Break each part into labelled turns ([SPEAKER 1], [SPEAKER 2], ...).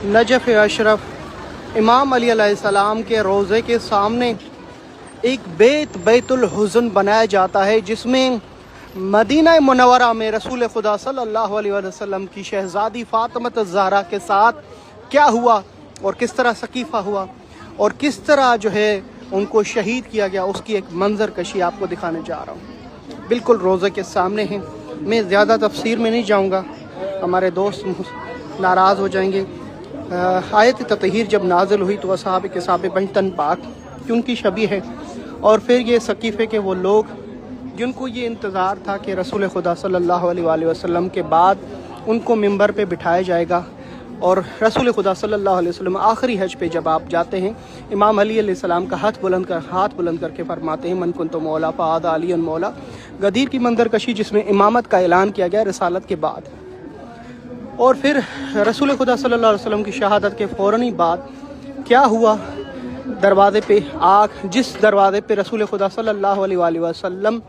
[SPEAKER 1] Najaf Ashraf इमाम अली अलैहिस्सलाम के रोज़े के सामने एक बैतुल हुज़्न बनाया जाता है, जिसमें मदीना मुनव्वरा में रसूल खुदा सल्लल्लाहु अलैहि वसल्लम की शहज़ादी फ़ातिमा ज़हरा के साथ क्या हुआ और किस तरह सकीफ़ा हुआ और किस तरह जो है उनको शहीद किया गया, उसकी एक मंजर कशी आपको दिखाने जा रहा हूँ। बिल्कुल रोज़े के सामने हैं। मैं ज़्यादा तफसीर में नहीं जाऊँगा, हमारे दोस्त नाराज़ हो जाएंगे। आयत ततहीर जब नाज़िल हुई तो असहाब के साहब बहतन पाक कि उनकी शबी है, और फिर ये सकीफ़े के वो लोग जिनको ये इंतज़ार था कि रसूल खुदा सल्लल्लाहु अलैहि वसल्लम के बाद उनको मिंबर पे बिठाया जाएगा। और रसूल खुदा सल्लल्लाहु अलैहि वसल्लम आखिरी हज पे जब आप जाते हैं, इमाम अली अलैहिस्सलाम का हाथ बुलंद करके फरमाते हैं, मन कुन्तु मौला फ़हाज़ा अलीयुन मौला। गदीर की मंजर कशी जिसमें इमामत का ऐलान किया गया रिसालत के बाद। और फिर रसूल खुदा सल्लल्लाहु अलैहि वसल्लम की शहादत के फ़ौरन ही बाद क्या हुआ, दरवाज़े पे जिस दरवाज़े पे रसूल खुदा सल्लल्लाहु अलैहि वसल्लम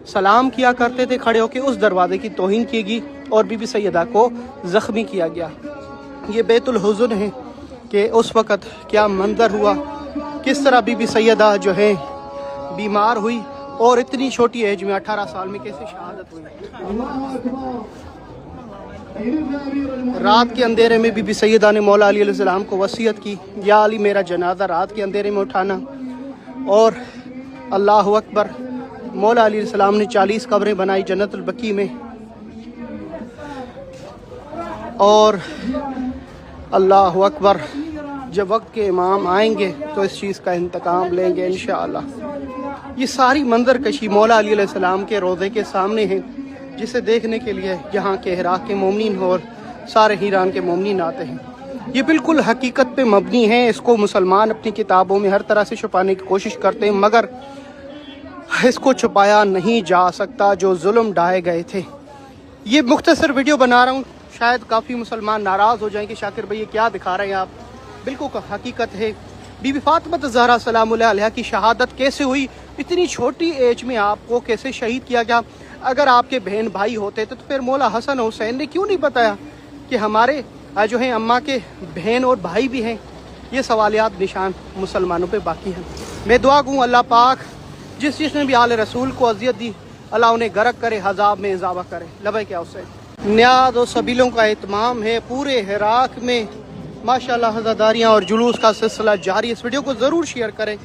[SPEAKER 1] सलाम किया करते थे खड़े होकर, उस दरवाज़े की तौहीन की गई और बीबी सैयदा को ज़ख्मी किया गया। ये बैतुल हुज़्न है कि उस वक़्त क्या मंज़र हुआ, किस तरह बीबी सैयदा जो है बीमार हुई और इतनी छोटी एज में 18 साल में कैसे शहादत हुई। रात के अंधेरे में बीबी सैयदा ने मौला अली अलैहिस्सलाम को वसीयत की, या अली मेरा जनाजा रात के अंधेरे में उठाना। और अल्लाह अकबर, मौला अली अलैहिस्सलाम ने 40 कब्रें बनाई जन्नतुल बकी में। और अल्लाह अकबर, जब वक्त के इमाम आएंगे तो इस चीज़ का इंतकाम लेंगे इंशाअल्लाह। ये सारी मंजर कशी मौला अली अलैहिस्सलाम के रोज़े के सामने है, जिसे देखने के लिए यहाँ के इराक़ के मोमिनीन और सारे ईरान के मोमिनीन आते हैं। ये बिल्कुल हकीकत पे मबनी है। इसको मुसलमान अपनी किताबों में हर तरह से छुपाने की कोशिश करते हैं, मगर इसको छुपाया नहीं जा सकता जो जुल्म ढाए गए थे। ये मुख्तसर वीडियो बना रहा हूँ, शायद काफ़ी मुसलमान नाराज़ हो जाएंगे, शाकिर भाई ये क्या दिखा रहे हैं आप। बिल्कुल हकीकत है। बीबी फ़ातिमा ज़हरा सलामुल्लाह अलैहा की शहादत कैसे हुई, इतनी छोटी एज में आपको कैसे शहीद किया गया। अगर आपके बहन भाई होते तो फिर मौला हसन हुसैन ने क्यों नहीं बताया कि हमारे जो हैं अम्मा के बहन और भाई भी हैं। ये सवालियात निशान मुसलमानों पे बाकी हैं। मैं दुआ कहूँ अल्लाह पाक जिसने भी आले रसूल को अजियत दी, अल्लाह उन्हें गरक करे, हज़ाब में इजाफा करे। लबैक या हुसैन। न्याज़ और सबीलों का एहतमाम है पूरे इराक़ में माशाअल्लाह। हज़ादारियाँ और जुलूस का सिलसिला जारी। इस वीडियो को ज़रूर शेयर करें।